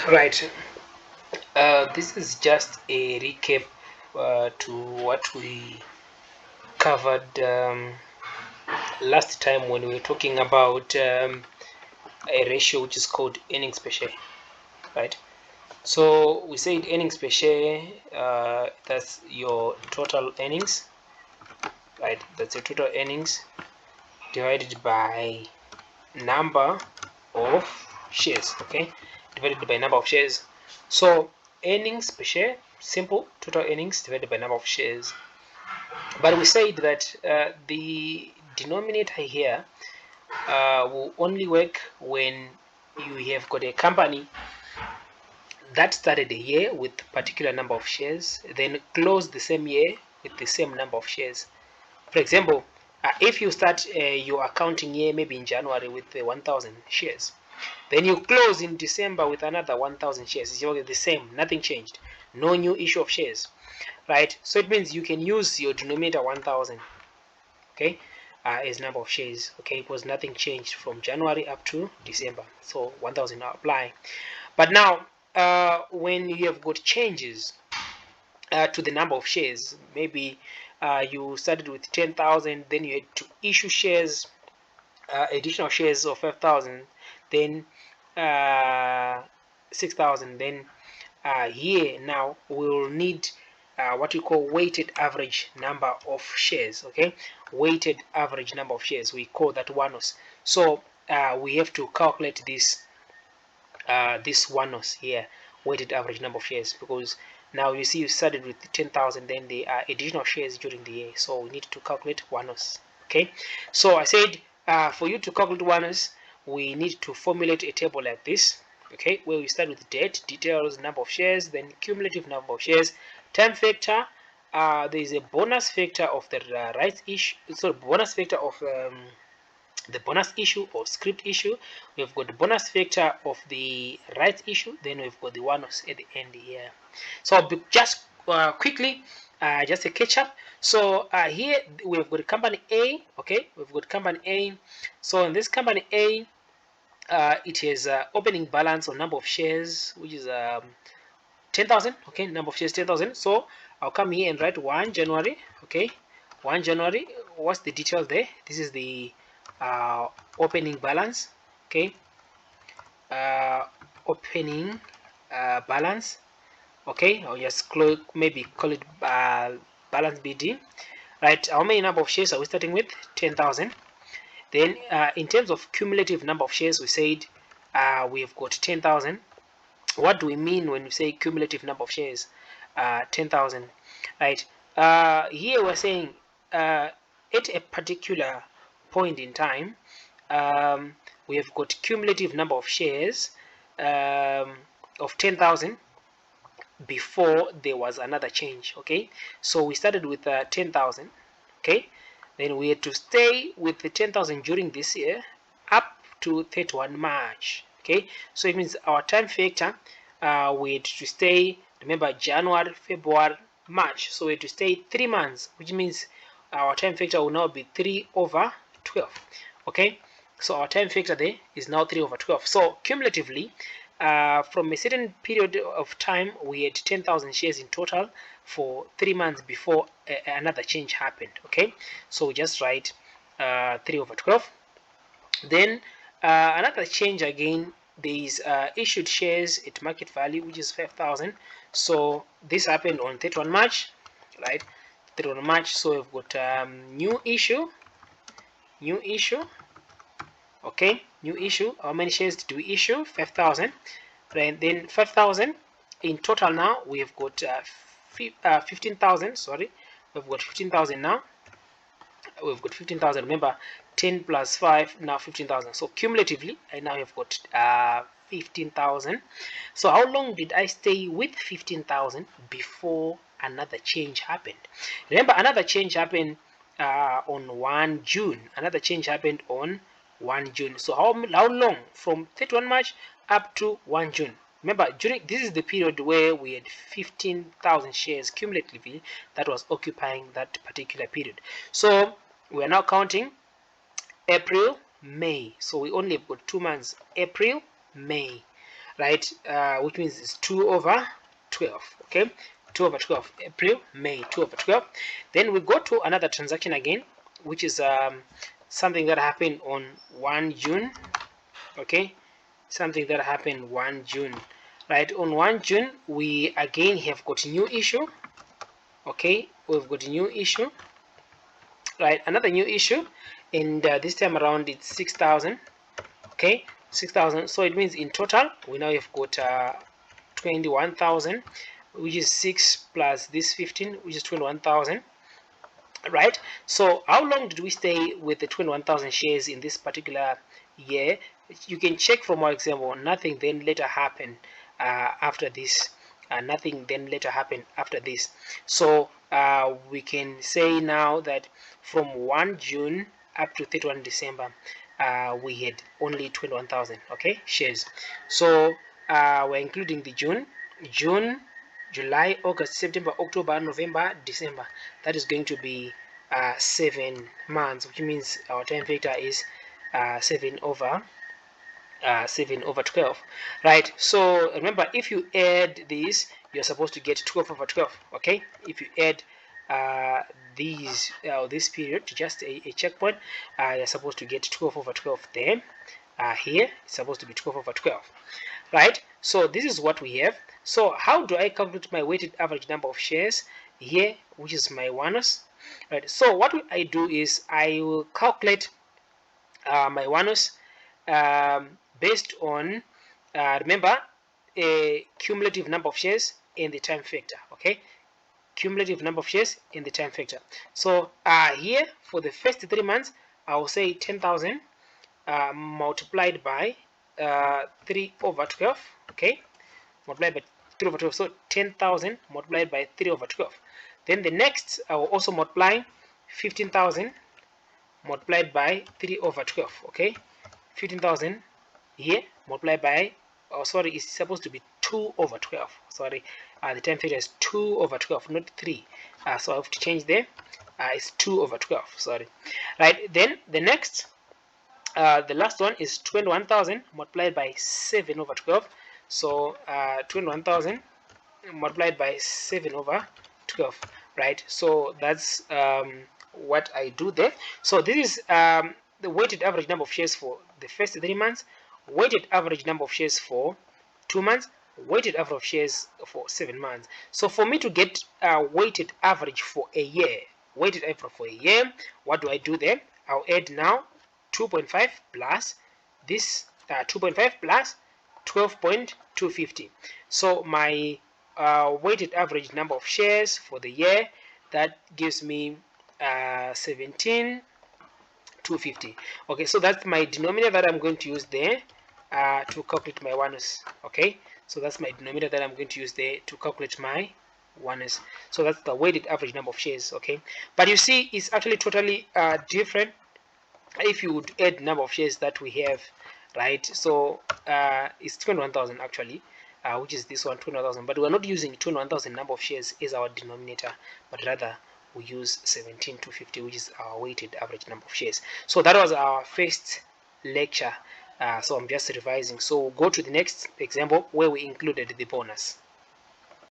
Right. This is just a recap to what we covered last time when we were talking about a ratio which is called earnings per share, right? So we said earnings per share, that's your total earnings, right? That's your total earnings divided by number of shares, okay? Divided by number of shares. So earnings per share, simple, total earnings divided by number of shares. But we said that the denominator here will only work when you have got a company that started a year with a particular number of shares, then closed the same year with the same number of shares. For example, if you start your accounting year maybe in January with 1,000 shares, then you close in December with another 1,000 shares. It's the same, nothing changed, no new issue of shares, right? So it means you can use your denominator 1,000, okay, as number of shares, okay, because nothing changed from January up to December, so 1,000 now apply. But now when you have got changes to the number of shares, maybe you started with 10,000, then you had to issue shares, additional shares of 5,000, then 6,000, then here now we'll need what we call weighted average number of shares, okay? Weighted average number of shares, we call that WANOS. So we have to calculate this WANOS here, weighted average number of shares, because now you see you started with 10,000, then there are additional shares during the year, so we need to calculate WANOS, okay? So I said for you to calculate WANOS, we need to formulate a table like this, okay, where we start with date, details, number of shares, then cumulative number of shares, time factor. There is a bonus factor of the rights issue, so bonus factor of the bonus issue or script issue. We've got the bonus factor of the rights issue, then we've got the one-offs at the end here. So just quickly, just a catch up. So here we've got company A, okay, we've got company A. So in this company A, it has opening balance or number of shares, which is 10,000, okay, number of shares 10,000. So I'll come here and write 1 January, okay, 1 January. What's the details there? This is the opening balance, okay, opening balance, okay. I'll just maybe call it balance BD, right? How many number of shares are we starting with? 10,000. Then in terms of cumulative number of shares, we said we've got 10,000. What do we mean when we say cumulative number of shares? 10,000, right? Here we're saying at a particular point in time, we have got cumulative number of shares of 10,000 before there was another change, okay? So we started with 10,000, okay? Then we had to stay with the 10,000 during this year up to 31 March, okay? So it means our time factor, we had to stay, remember, January, February, March. So we had to stay 3 months, which means our time factor will now be 3/12, okay? So our time factor there is now 3/12. So cumulatively, from a certain period of time, we had 10,000 shares in total for 3 months before another change happened, okay? So we just write 3/12. Then another change again, there is issued shares at market value, which is 5,000. So this happened on 31 March, right? 31 March. So we've got new issue, okay, new issue. How many shares did we issue? 5,000. Then 5,000 in total. Now we have got 15,000. Sorry, we've got 15,000 now. We've got 15,000. Remember, 10 plus 5, now 15,000. So cumulatively, I now have got 15,000. So how long did I stay with 15,000 before another change happened? Remember, another change happened on 1 June. Another change happened on 1 June. So how long? From 31 March up to 1 June. Remember, this is the period where we had 15,000 shares cumulatively that was occupying that particular period. So we are now counting April, May. So we only have got 2 months, April, May. right? Which means it's 2 over 12. Okay, 2 over 12. April, May, 2 over 12. Then we go to another transaction again, which is something that happened on 1 June. Okay, something that happened 1 June. Right, on 1 June, we again have got a new issue. Okay, we've got a new issue. Right, another new issue, and this time around it's 6,000. Okay, 6,000. So it means in total we now have got 21,000, which is 6 plus this 15, which is 21,000. Right, so how long did we stay with the 21,000 shares in this particular year? You can check from our example. Nothing then later happened after this. Nothing then later happened after this. So we can say now that from 1 June up to 31 December, we had only 21,000, okay, shares. So we're including the June, July, August, September, October, November, December. That is going to be 7 months, which means our time factor is 7 over 12. Right, so remember, if you add these, you're supposed to get 12 over 12. Okay, if you add this period to just a checkpoint, you're supposed to get 12 over 12 there. Here it's supposed to be 12 over 12. Right, so this is what we have. So how do I calculate my weighted average number of shares here, which is my onus? Right, so what I do is I will calculate my onus based on remember, a cumulative number of shares in the time factor. Okay, cumulative number of shares in the time factor. So here for the first 3 months, I will say 10,000 multiplied by 3 over 12. Okay, multiplied by 3 over 12. So 10,000 multiplied by 3 over 12. Then the next, I will also multiply 15,000 multiplied by 3 over 12. Okay, 15,000 here multiplied by, oh sorry, it's supposed to be 2 over 12. Sorry, the time factor is 2 over 12, not 3. So I have to change there. It's 2 over 12. Sorry. Right, then the next, the last one is 21,000 multiplied by 7 over 12. So 21,000 multiplied by 7 over 12. Right, so that's what I do there. So this is the weighted average number of shares for the first 3 months, weighted average number of shares for 2 months, weighted average of shares for 7 months. So for me to get weighted average for a year, weighted average for a year, what do I do there? I'll add now 2.5 plus this 2.5 plus 12.250. So my weighted average number of shares for the year, that gives me 17,250. Okay, so that's my denominator that I'm going to use there to calculate my onus. Okay, so that's my denominator that I'm going to use there to calculate my onus. So that's the weighted average number of shares. Okay, but you see, it's actually totally different if you would add number of shares that we have, right? So it's 21,000 actually, which is this one, 21,000, but we're not using 21,000 number of shares as our denominator, but rather we use 17,250, which is our weighted average number of shares. So that was our first lecture. So I'm just revising. So we'll go to the next example where we included the bonus.